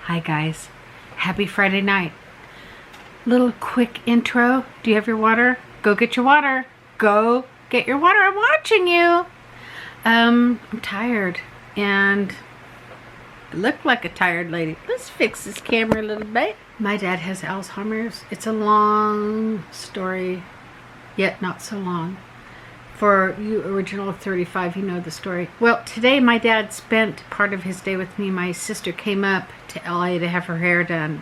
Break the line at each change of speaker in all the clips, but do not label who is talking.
Hi guys, happy Friday night. Little quick intro. Do you have your water? Go get your water. Go get your water. I'm watching you. I'm tired and I look like a tired lady. Let's fix this camera a little bit. My dad has Alzheimer's. It's a long story, yet not so long. For you original 35, you know the story. Well, today my dad spent part of his day with me. My sister came up to LA to have her hair done.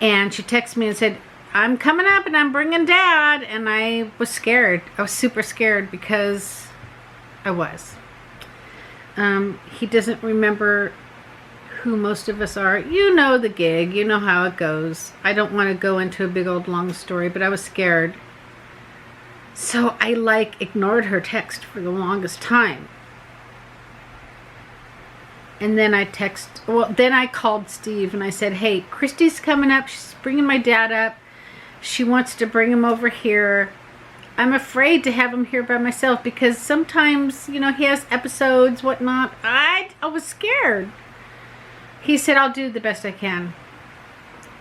And she texted me and said, I'm coming up and I'm bringing Dad. And I was scared. I was super scared because I was. He doesn't remember who most of us are. You know the gig. You know how it goes. I don't want to go into a big old long story, but I was scared. So I ignored her text for the longest time. And then then I called Steve and I said, hey, Christy's coming up. She's bringing my dad up. She wants to bring him over here. I'm afraid to have him here by myself because sometimes, you know, he has episodes, whatnot. I was scared. He said, I'll do the best I can.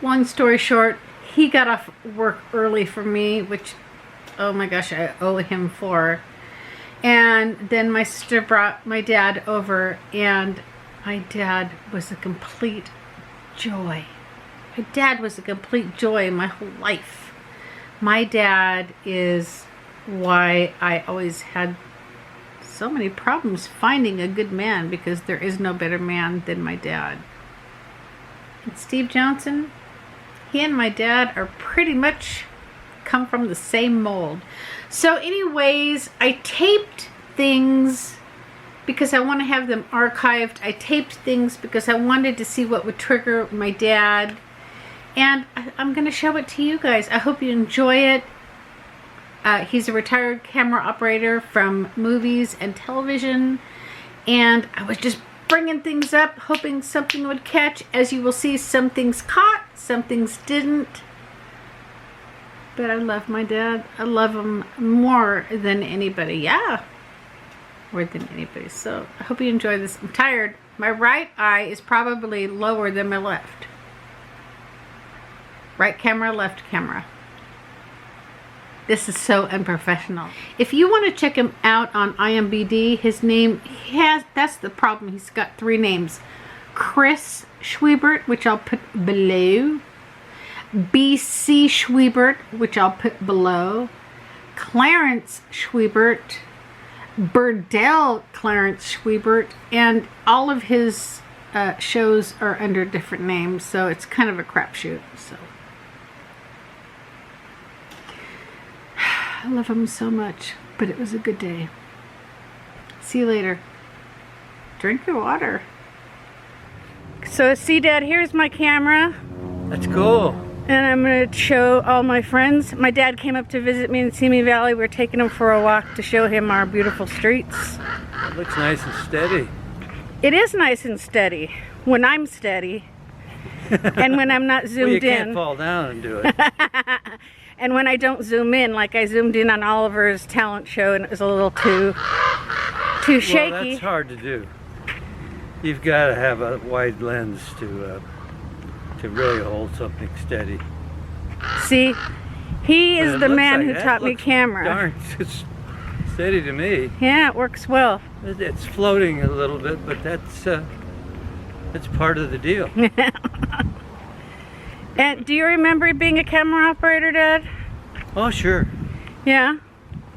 Long story short, he got off work early for me, which, oh my gosh, I owe him for. And then my sister brought my dad over, and my dad was a complete joy. My dad was a complete joy in my whole life. My dad is why I always had so many problems finding a good man, because there is no better man than my dad. And Steve Johnson, he and my dad are pretty much come from the same mold. So anyways, I taped things because I want to have them archived. I taped things because I wanted to see what would trigger my dad. And I'm going to show it to you guys. I hope you enjoy it. He's a retired camera operator from movies and television. And I was just bringing things up, hoping something would catch. As you will see, some things caught, some things didn't. But I love my dad. I love him more than anybody. Yeah. More than anybody. So I hope you enjoy this. I'm tired. My right eye is probably lower than my left. Right camera, left camera. This is so unprofessional. If you want to check him out on IMDb, his name, that's the problem. He's got 3 names. Chris Schwiebert, which I'll put below. B.C. Schwiebert, which I'll put below. Clarence Schwiebert. Burdell Clarence Schwiebert. And all of his shows are under different names, so it's kind of a crapshoot. So I love him so much, but it was a good day. See you later. Drink your water. So see, Dad, here's my camera.
That's cool.
And I'm going to show all my friends. My dad came up to visit me in Simi Valley. We're taking him for a walk to show him our beautiful streets.
It looks nice and steady.
It is nice and steady when I'm steady. And when I'm not zoomed
well, you
in.
You can't fall down and do it.
And when I don't zoom in, like I zoomed in on Oliver's talent show and it was a little too shaky.
Well, that's hard to do. You've got to have a wide lens to really hold something steady.
See, he is the man who taught me camera.
Darn, it's steady to me.
Yeah, it works well.
It's floating a little bit, but that's part of the deal.
And do you remember being a camera operator, Dad?
Oh, sure.
Yeah?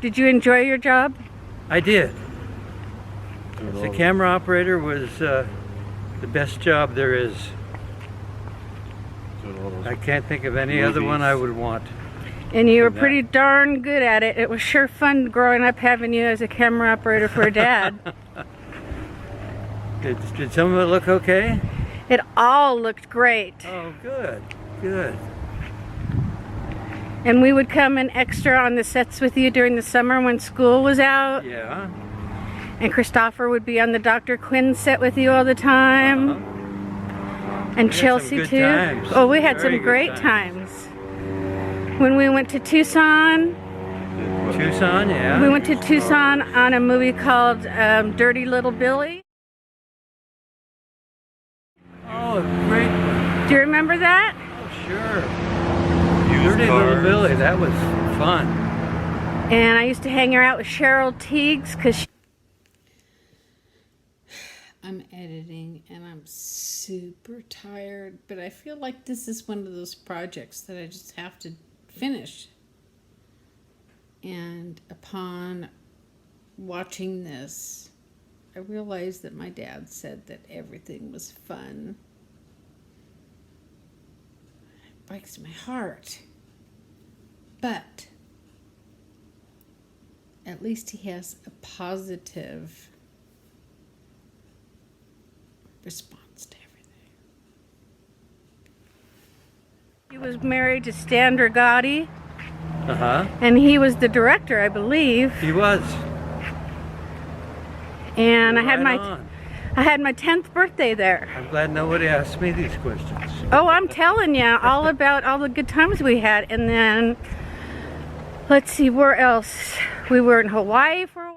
Did you enjoy your job?
I did. As a camera operator was the best job there is. I can't think of any other one I would want.
And you were pretty darn good at it. It was sure fun growing up having you as a camera operator for a dad.
Did some of it look okay?
It all looked great.
Oh, good. Good.
And we would come in extra on the sets with you during the summer when school was out.
Yeah.
And Christopher would be on the Dr. Quinn set with you all the time. And Chelsea too.
Times.
Oh, we had
Very
some great times. When we went to Tucson.
Tucson, yeah.
We went to Tucson on a movie called Dirty Little Billy.
Oh, great.
Do you remember that?
Oh, sure. Dirty Little Billy, that was fun.
And I used to hang out with Cheryl Teagues because I'm editing and I'm super tired, but I feel like this is one of those projects that I just have to finish. And upon watching this, I realized that my dad said that everything was fun. It breaks my heart. But at least he has a positive response to everything. He was married to Stan Dragati.
Uh-huh.
And he was the director, I believe.
He was.
And
You're
I had my 10th birthday there.
I'm glad nobody asked me these questions.
Oh, I'm telling you all about all the good times we had. And then, let's see, where else? We were in Hawaii for a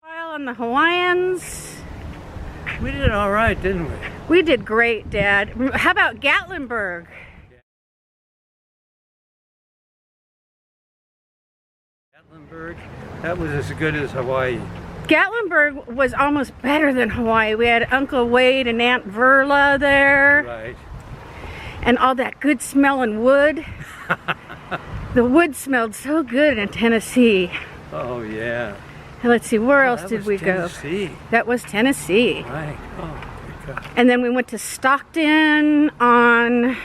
while on the Hawaiians.
We did all right, didn't we?
We did great, Dad. How about Gatlinburg?
Gatlinburg, that was as good as Hawaii.
Gatlinburg was almost better than Hawaii. We had Uncle Wade and Aunt Verla there.
Right.
And all that good smelling wood. The wood smelled so good in Tennessee.
Oh, yeah.
And let's see, where else did we go?
Tennessee.
That was Tennessee.
Right. Oh, my God.
And then we went to Stockton on...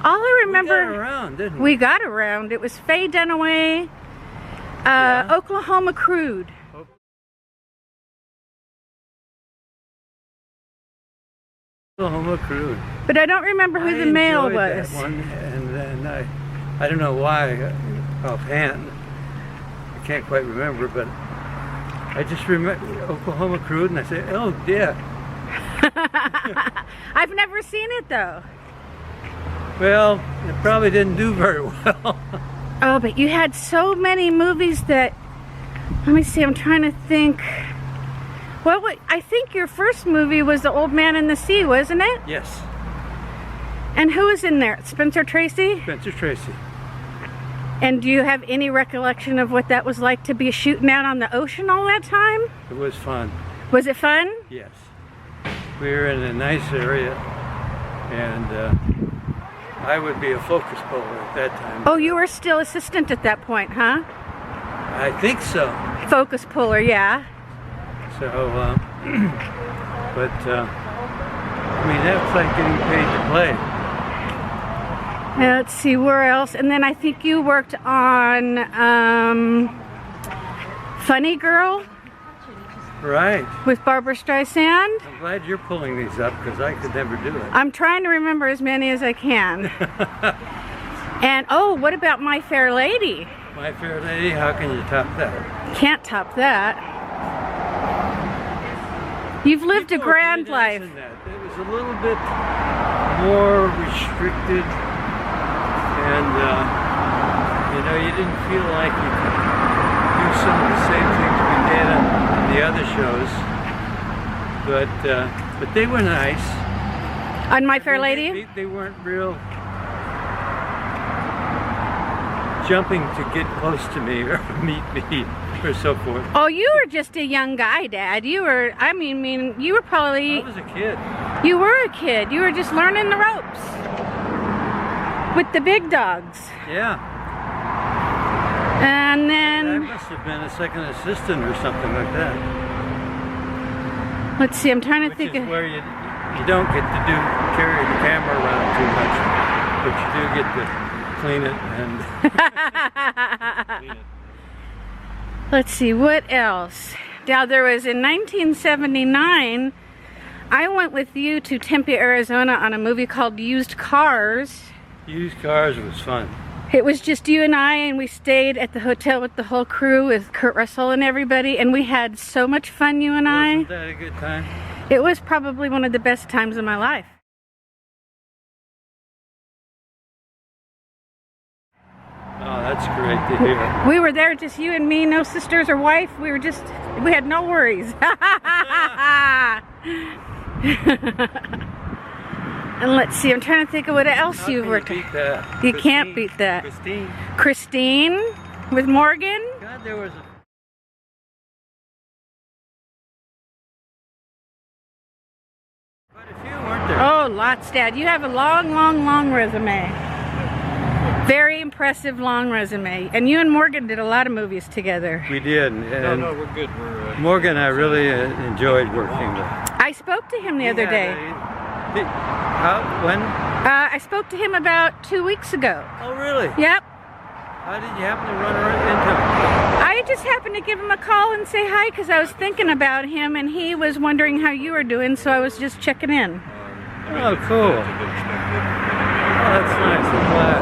All I remember...
We got around, didn't we?
We got around. It was Faye Dunaway,
Yeah.
Oklahoma Crude.
Oklahoma Crude.
But I don't remember who the male
enjoyed
was.
That one, and then I don't know why, offhand. I can't quite remember, but I just remember Oklahoma Crude, and I said, oh, yeah.
I've never seen it, though.
Well, it probably didn't do very well.
Oh, but you had so many movies that... Let me see, I'm trying to think. Well, I think your first movie was The Old Man and the Sea, wasn't it?
Yes.
And who was in there? Spencer Tracy?
Spencer Tracy.
And do you have any recollection of what that was like to be shooting out on the ocean all that time?
It was fun.
Was it fun?
Yes. We were in a nice area, and I would be a focus puller at that time.
Oh, you were still assistant at that point, huh?
I think so.
Focus puller, yeah.
So, but, I mean, that's like getting paid to play.
Now, let's see, where else? And then I think you worked on Funny Girl
Right.
with Barbara Streisand.
I'm glad you're pulling these up, because I could never do it.
I'm trying to remember as many as I can. And, oh, what about My Fair Lady?
My Fair Lady, how can you top that?
Can't top that. You've lived a
People were
grand
pretty nice
life.
in that. It was a little bit more restricted, and you know, you didn't feel like you could do some of the same things we did on the other shows, but they were nice.
On My Fair Lady?
They weren't real jumping to get close to me or meet me or so forth.
Oh, you were just a young guy, Dad. You were, I mean, you were probably...
I was a kid.
You were a kid. You were just learning the ropes. With the big dogs.
Yeah.
And
I
then...
must have been a second assistant or something like that.
Let's see, I'm trying to
Which
think
is
of...
where you don't get to carry the camera around too much, but you do get to clean it and clean it.
Let's see, what else? Now, there was in 1979, I went with you to Tempe, Arizona on a movie called Used Cars.
Used Cars was fun.
It was just you and I, and we stayed at the hotel with the whole crew, with Kurt Russell and everybody, and we had so much fun, you and I.
Wasn't that a good time?
It was probably one of the best times of my life.
Oh, that's great to hear.
We were there, just you and me, no sisters or wife. We had no worries. And let's see, I'm trying to think of what else you've worked on. You can't beat that. Christine with Morgan.
God, there was quite a few, weren't there?
Oh, lots, Dad. You have a long resume. Very impressive long resume. And you and Morgan did a lot of movies together.
We did.
No, we're good.
Morgan, I really enjoyed working with.
I spoke to him the other day.
When?
I spoke to him about 2 weeks ago.
Oh, really?
Yep.
How did you happen to run into him?
I just happened to give him a call and say hi because I was thinking about him and he was wondering how you were doing, so I was just checking in.
Oh, cool. Oh, that's nice. I'm glad.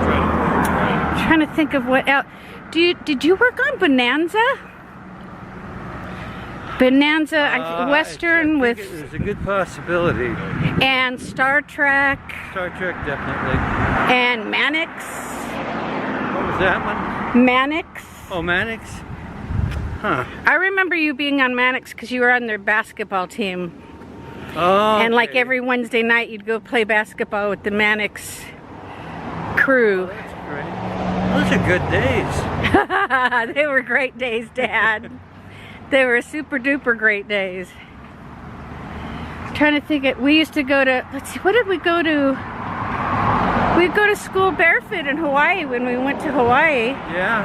I'm trying to think of what else. Did you work on Bonanza? Bonanza, Western
I
with...
There's a good possibility.
And Star Trek.
Star Trek, definitely.
And Mannix.
What was that one?
Mannix.
Oh, Mannix? Huh.
I remember you being on Mannix because you were on their basketball team.
Oh,
And like
okay.
every Wednesday night you'd go play basketball with the Mannix crew.
Oh, that's great. Those are good days.
They were great days, Dad. They were super duper great days. I'm trying to think we used to go to, let's see, what did we go to? We'd go to school barefoot in Hawaii when we went to Hawaii.
Yeah.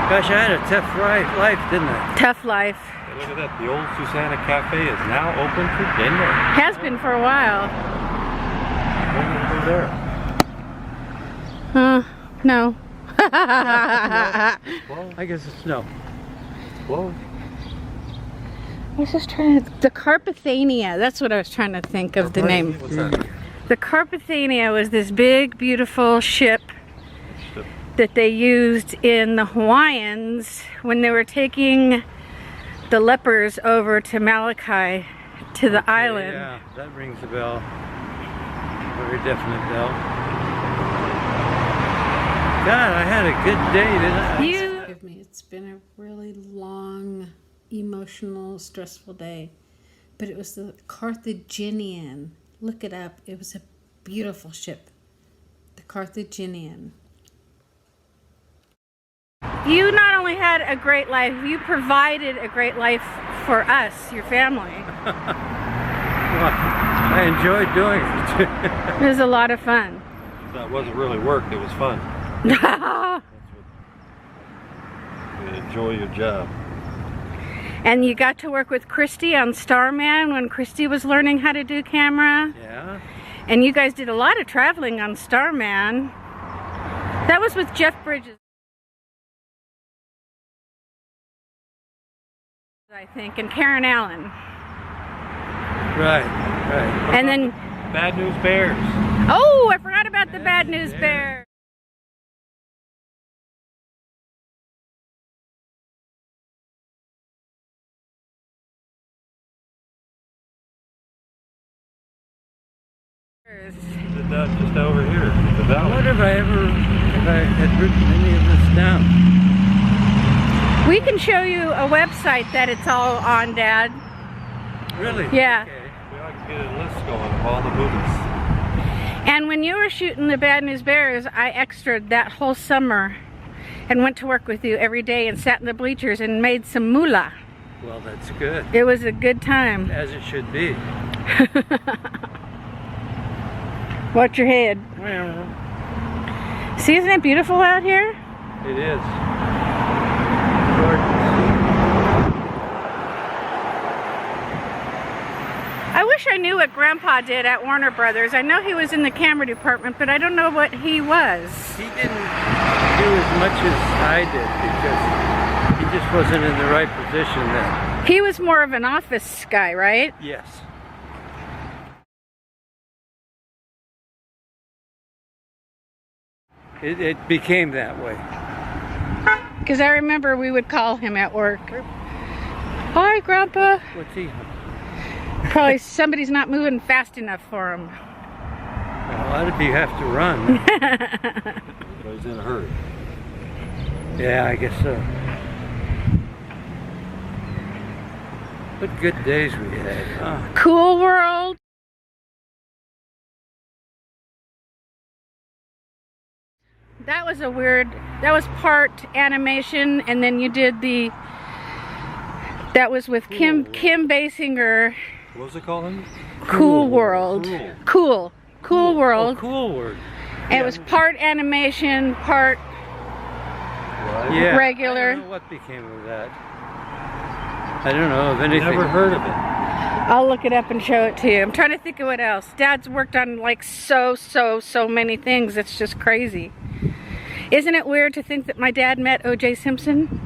Gosh, I had a tough life, didn't I?
Tough life.
Hey, look at that. The old Susanna Cafe is now open for dinner.
Has been for a while.
Over there.
No.
Close.
I guess it's no.
Close.
I was just trying to, the Carpathenia, that's what I was trying to think of the name.
What's that?
The Carpathenia was this big, beautiful ship that they used in the Hawaiians when they were taking the lepers over to Malachi, to the island.
Yeah, that rings a bell. Very definite bell. God, I had a good day, didn't I?
Forgive me, it's been a really long, emotional, stressful day. But it was the Carthaginian. Look it up. It was a beautiful ship. The Carthaginian. You not only had a great life, you provided a great life for us, your family.
Well, I enjoyed doing it.
It was a lot of fun.
That wasn't really work. It was fun. You enjoy your job.
And you got to work with Christy on Starman when Christy was learning how to do camera.
Yeah.
And you guys did a lot of traveling on Starman. That was with Jeff Bridges, I think, and Karen Allen.
Right.
And then,
Bad News Bears.
oh, I forgot about the Bad News Bear.
Did that just over here, the
I
valley.
wonder if I had written any of this down.
We can show you a website that it's all on, Dad.
Really?
Yeah.
Okay.
We ought to get a list going of all the movies.
And when you were shooting the Bad News Bears, I extraed that whole summer and went to work with you every day and sat in the bleachers and made some moolah.
Well, that's good.
It was a good time.
As it should be.
Watch your head. See, isn't it beautiful out here?
It is. Gorgeous.
I wish I knew what Grandpa did at Warner Brothers. I know he was in the camera department, but I don't know what he was.
He didn't do as much as I did because he just wasn't in the right position then.
He was more of an office guy, right?
Yes. It became that way.
Because I remember we would call him at work. Hi, Grandpa.
What's he?
Probably somebody's not moving fast enough for him.
Well, a lot of you have to run.
But he's in a hurry.
Yeah, I guess so. What good days we had, huh?
Cool World. That was that was part animation, and then you did that was with Kim Basinger.
What was it called? Then?
Cool World. Cool World.
Oh, Cool World.
And it was part animation, part
Yeah,
regular.
I don't know what became of that. I don't know of anything.
Never heard of it.
I'll look it up and show it to you. I'm trying to think of what else. Dad's worked on like so many things. It's just crazy. Isn't it weird to think that my dad met O.J. Simpson?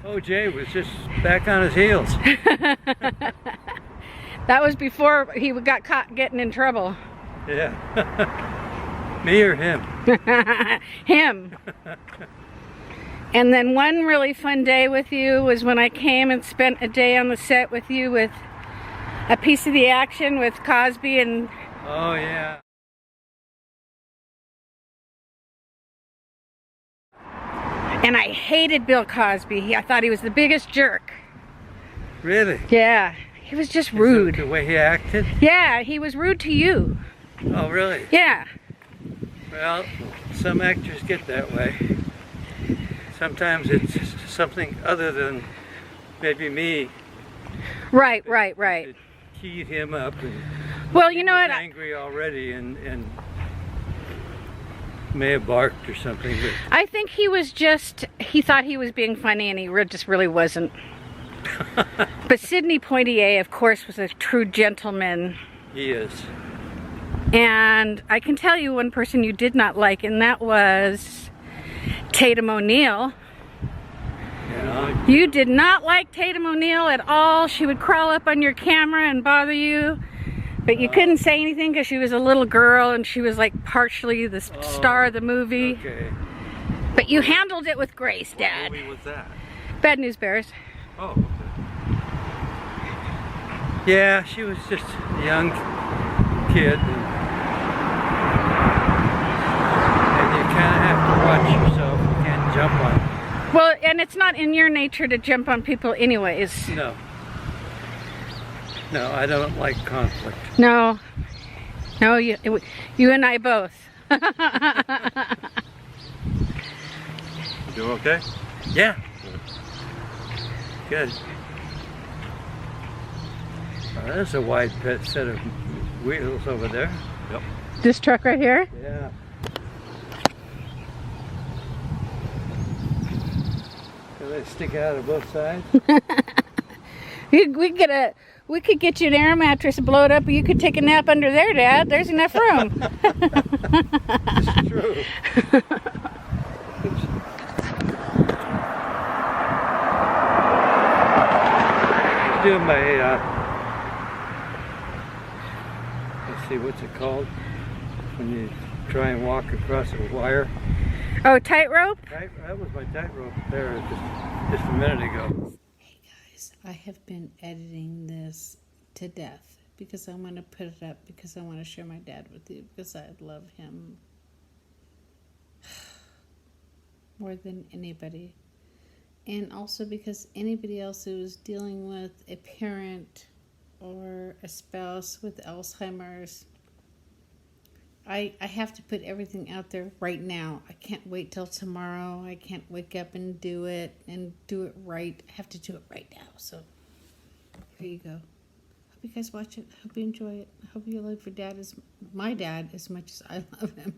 O.J. was just back on his heels.
That was before he got caught getting in trouble.
Yeah. Me or him?
Him. And then one really fun day with you was when I came and spent a day on the set with you with a piece of the action with Cosby and...
Oh, yeah.
And I hated Bill Cosby. I thought he was the biggest jerk.
Really?
Yeah. He was just rude.
The way he acted?
Yeah, he was rude to you.
Oh, really?
Yeah.
Well, some actors get that way. Sometimes it's something other than maybe me.
Right.
That keyed him up. And
Well, you know
he was
what?
angry already and may have barked or something. But
I think he was he thought he was being funny and he just really wasn't. But Sidney Poitier, of course, was a true gentleman.
he is.
And I can tell you one person you did not like, and that was Tatum O'Neal.
Yeah.
You did not like Tatum O'Neal at all. She would crawl up on your camera and bother you. But you couldn't say anything because she was a little girl and she was like partially the star of the movie.
Okay.
But you handled it with grace, Dad.
What movie was that?
Bad News Bears.
Oh, okay.
Yeah, she was just a young kid. And you kind of have to watch yourself. You can't jump on.
Well, and it's not in your nature to jump on people anyways.
No. No, I don't like conflict.
No, you and I both.
You doing okay?
Yeah. Good. There's a wide set of wheels over there.
Yep.
This truck right here?
Yeah. Do they stick out of both sides?
We could get you an air mattress and blow it up, or you could take a nap under there, Dad. There's enough room.
It's true. Do my let's see, what's it called when you try and walk across a wire?
Oh, tightrope?
That was my tightrope there just a minute ago.
Hey guys, I have been editing this to death because I want to put it up because I want to share my dad with you because I love him more than anybody. And also because anybody else who is dealing with a parent or a spouse with Alzheimer's, I have to put everything out there right now. I can't wait till tomorrow. I can't wake up and do it right. I have to do it right now. So here you go. Hope you guys watch it. Hope you enjoy it. I hope you love your dad my dad as much as I love him.